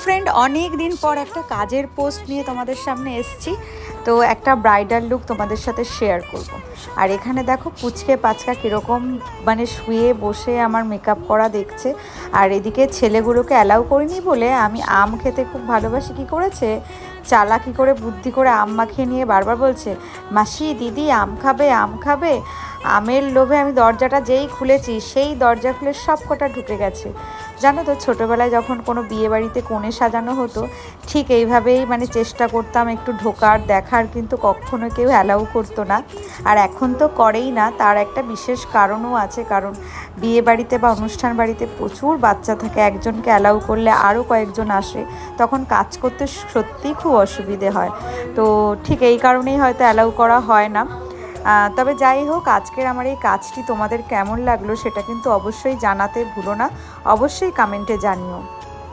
Friend, অনেক দিন পর একটা কাজের পোস্ট নিয়ে তোমাদের সামনে এসেছি। তো একটা ব্রাইডাল লুক তোমাদের সাথে শেয়ার করব। আর এখানে দেখো পুচকে পাচকা কীরকম মানে শুয়ে বসে আমার মেকআপ করা দেখছে। আর এদিকে ছেলেগুলোকে অ্যালাউ করিনি বলে আমি আম খেতে খুব ভালোবাসি, কী করেছে চালাকি করে বুদ্ধি করে আম মাখিয়ে নিয়ে বারবার বলছে, মাসি দিদি আম খাবে আম খাবে। আমের লোভে আমি দরজাটা যেই খুলেছি সেই দরজা খুলে সব কটা ঢুকে গেছে। জানো তো, ছোটোবেলায় যখন কোনো বিয়েবাড়িতে কনে সাজানো হতো ঠিক এইভাবেই মানে চেষ্টা করতাম একটু ঢোকার দেখার, কিন্তু কখনো কেউ অ্যালাউ করতো না। আর এখন তো করেই না, তার একটা বিশেষ কারণও আছে, কারণ বিয়েবাড়িতে বা অনুষ্ঠান বাড়িতে প্রচুর বাচ্চা থাকে, একজনকে অ্যালাউ করলে আরও কয়েকজন আসে, তখন কাজ করতে সত্যিই খুব অসুবিধে হয়। তো ঠিক এই কারণেই হয়তো অ্যালাউ করা হয় না। তবে যাই হোক, আজকের আমার এই কাজটি তোমাদের কেমন লাগলো সেটা কিন্তু অবশ্যই জানাতে ভুলো না, অবশ্যই কমেন্টে জানিও।